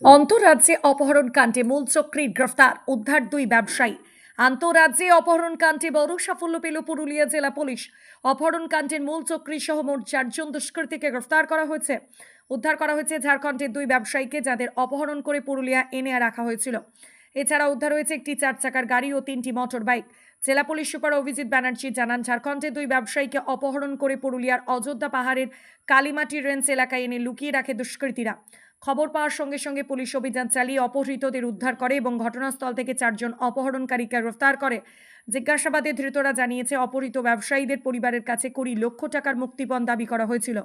অন্তরাজ্যে অপহরণকাণ্ডে মূল চক্রীর গ্রেফতার, উদ্ধার দুই ব্যবসায়ী। আন্তঃরাজ্যে অপহরণকাণ্ডে বড় সাফল্য পেল পুরুলিয়া জেলা পুলিশ। অপহরণকাণ্ডের মূল চক্রী সহ মোট 4 দুষ্কৃতীকে গ্রেফতার করা হয়েছে। উদ্ধার করা হয়েছে ঝাড়খণ্ডের দুই ব্যবসায়ীকে, যাদের অপহরণ করে পুরুলিয়া এনে রাখা হয়েছিল। এছাড়া উদ্ধার হয়েছে একটি 4 চাকার গাড়ি ও 3টি মোটর বাইক। জেলা পুলিশ সুপার অভিজিৎ ব্যানার্জি জানান, ঝাড়খণ্ডের দুই ব্যবসায়ীকে অপহরণ করে পুরুলিয়ার অযোধ্যা পাহাড়ের কালীমাটি রেঞ্জ এলাকায় এনে লুকিয়ে রাখে দুষ্কৃতীরা। খবর পাওয়ার সঙ্গে সঙ্গে পুলিশ অভিযান চালিয়ে অপহৃতদের উদ্ধার করে এবং ঘটনাস্থল থেকে 4 অপহরণকারীকে গ্রেফতার করে। জিজ্ঞাসাবাদে ধৃতরা জানিয়েছে, অপহৃত ব্যবসায়ীদের পরিবারের কাছে 20 লক্ষ টাকার মুক্তিপণ দাবি করা হয়েছিল।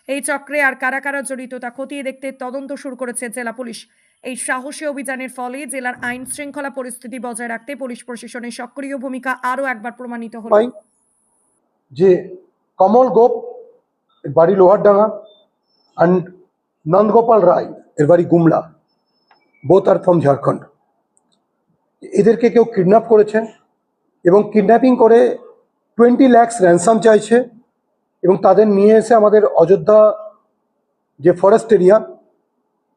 এই চক্রে আর কারা কারা জড়িত তা খতিয়ে দেখতে তদন্ত শুরু করেছে জেলা পুলিশ। এই সাহসী অভিযানের ফলে জেলার আইন শৃঙ্খলা পরিস্থিতি বজায় রাখতে পুলিশ প্রশাসনের সক্রিয় ভূমিকা আরও একবার প্রমাণিত হল। যে কমল গোপ এর বাড়ি লোহারডাঙ্গা and নন্দগোপাল রায় এর বাড়ি Gumla, both are from Jharkhand. এদেরকে কেউ কিডন্যাপ করেছেন এবং কিডন্যাপিং করে 20 লাখ র্যানসাম চাইছে এবং তাদের নিয়ে এসে আমাদের অযোধ্যা যে ফরেস্ট এরিয়া,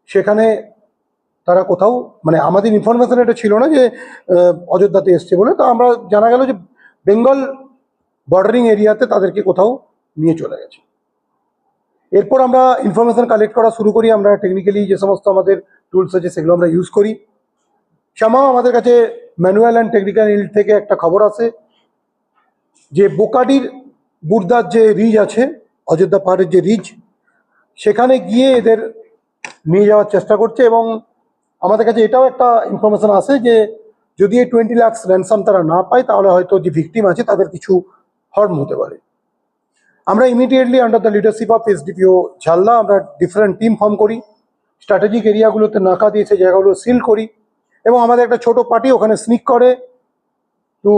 সেখানে তারা কোথাও, মানে আমাদের ইনফরমেশন এটা ছিল না যে অযোধ্যাতে এসছে বলে, তো আমরা জানা গেল যে বেঙ্গল বর্ডারিং এরিয়াতে তাদেরকে কোথাও নিয়ে চলে গেছে। এরপর আমরা ইনফরমেশন কালেক্ট করা শুরু করি। আমরা টেকনিক্যালি যে সমস্ত আমাদের টুলস আছে সেগুলো আমরা ইউজ করি। সামাও আমাদের কাছে ম্যানুয়াল অ্যান্ড টেকনিক্যাল ইল্ড থেকে একটা খবর আসে যে বোকাডির বুর্দার যে রিজ আছে, অযোধ্যা পাহাড়ের যে রিজ, সেখানে গিয়ে এদের নিয়ে যাওয়ার চেষ্টা করছে। এবং আমাদের কাছে এটাও একটা ইনফরমেশন আসে যে যদি এই 20 লাখ র্যানসাম তারা না পায়, তাহলে হয়তো যে ভিকটিম আছে তাদের কিছু হার্ম হতে পারে। আমরা immediately under the leadership of SDPO Jhalda আমরা ডিফারেন্ট টিম ফর্ম করি, স্ট্র্যাটেজিক এরিয়াগুলোতে নাকা দিয়ে সেই জায়গাগুলো সিল করি এবং আমাদের একটা ছোট পার্টি ওখানে স্নিক করে to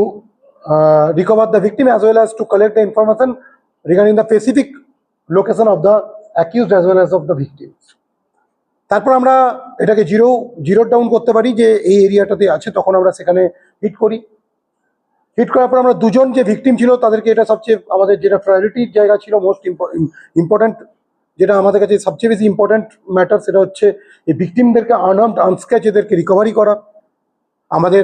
recover the victim as well as to collect the information regarding the specific location of the accused as well as of the victim. তারপর আমরা এটাকে জিরো ডাউন করতে পারি যে এই এরিয়াটাতে আছে, তখন আমরা সেখানে হিট করি। হিট করার পর আমরা দুজন যে ভিকটিম ছিল তাদেরকে, এটা সবচেয়ে আমাদের যেটা প্রায়োরিটির জায়গা ছিল, মোস্ট ইম্পর্ট্যান্ট, যেটা আমাদের কাছে সবচেয়ে বেশি ইম্পর্ট্যান্ট ম্যাটার, সেটা হচ্ছে এই ভিকটিমদেরকে আনআর্মড আনস্ক্র্যাচ এদেরকে রিকভারি করা। আমাদের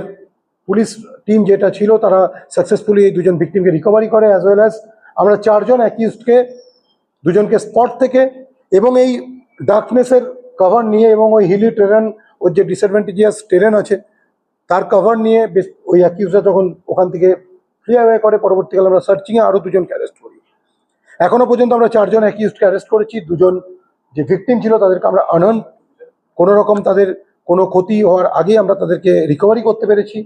পুলিশ টিম যেটা ছিল তারা সাকসেসফুলি এই দুজন ভিকটিমকে রিকভারি করে, অ্যাজ ওয়েল অ্যাজ আমরা 4 অ্যাকিউজডকে, দুজনকে স্পট থেকে এবং এই ডার্কনেসের কভার নিয়ে এবং ওই হিলি টেরেন, ওর যে ডিসঅ্যাডভান্টেজিয়াস টেরেন আছে তার কভার নিয়ে ওই অ্যাকিউজরা যখন ওখান থেকে ফ্রি অ্যাওয়ে করে, পরবর্তীকালে আমরা সার্চিংয়ে আরও 2জনকে অ্যারেস্ট করি। এখনো পর্যন্ত আমরা 4 অ্যাকিউজকে অ্যারেস্ট করেছি। 2জন যে ভিকটিম ছিল তাদেরকে আমরা আনআর্মড, কোনো রকম তাদের কোনো ক্ষতি হওয়ার আগে আমরা তাদেরকে রিকভারি করতে পেরেছি।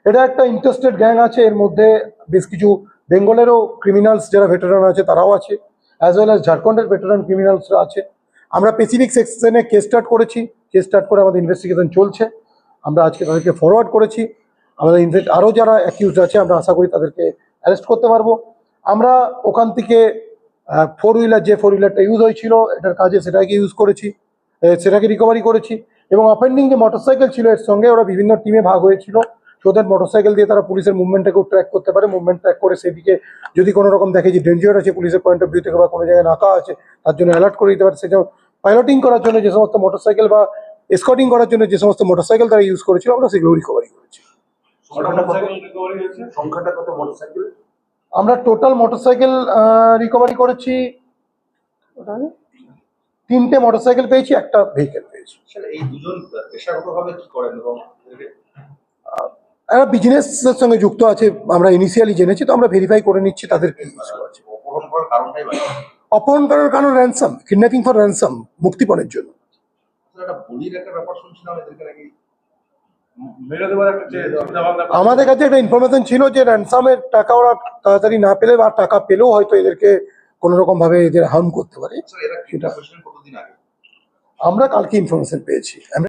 এটা একটা ইন্টারেস্টেড গ্যাং আছে, এর মধ্যে বেশ কিছু বেঙ্গলেরও ক্রিমিনালস যারা ভেটারান আছে তারাও আছে, অ্যাজ ওয়েল অ্যাজ ঝাড়খণ্ডের ভেটারান ক্রিমিনালসরা আছে। আমরা স্পেসিফিক সেকশনে কেস স্টার্ট করেছি, কেস স্টার্ট করে আমাদের ইনভেস্টিগেশন চলছে। আমরা আজকে তাদেরকে ফরওয়ার্ড করেছি। আমাদের আরও যারা অ্যাকিউজ আছে আমরা আশা করি তাদেরকে অ্যারেস্ট করতে পারবো। আমরা ওখান থেকে 4 হুইলার, যে 4 হুইলারটা ইউজ হয়েছিল এটার কাজে, সেটাকে ইউজ করেছি, সেটাকে রিকভারি করেছি। এবং অফেন্ডিং যে মোটরসাইকেল ছিল এর সঙ্গে, ওরা বিভিন্ন টিমে ভাগ হয়েছিল, ওদের মোটরসাইকেল দিয়ে তারা পুলিশের মুভমেন্টটাকেও ট্র্যাক করতে পারে। মুভমেন্ট ট্র্যাক করে সেদিকে যদি কোনো রকম দেখে যে ডেঞ্জার আছে পুলিশের পয়েন্ট অফ ভিউ থেকে, বা কোনো জায়গায় নাকা আছে, তার জন্য অ্যালার্ট করে দিতে পারে। সেটা পাইলটিং করার জন্য যে সমস্ত মোটরসাইকেল বা এসকর্টিং করার জন্য যে সমস্ত মোটরসাইকেল তারা ইউজ করেছিল, আমরা সেগুলো রিকভারি করেছি। আমরা টোটাল মোটরসাইকেল রিকভারি করেছি, 3টে মোটরসাইকেল পেয়েছি, একটা ভেহিকেল পেয়েছি। এই দুজন পেশাগতভাবে কি করেন এবং এরা বিজনেসের সঙ্গে যুক্ত আছে, আমরা ইনিশিয়ালি জেনেছি, তো আমরা ভেরিফাই করে নিচ্ছি তাদের কি ইস্যু আছে। অপহরণ করার কারণ র্যানসাম, কিডন্যাপিং ফর র্যানসাম, মুক্তিপণের জন্য। আমাদের কাছে একটা ইনফরমেশন ছিল যে র্যানসামের টাকা ওরা তাড়াতাড়ি না পেলে, বা টাকা পেলেও হয়তো এদেরকে কোনো রকম ভাবে এদের হার্ম করতে পারে। সেটা আমরা কালকে ইনফরমেশন পেয়েছি।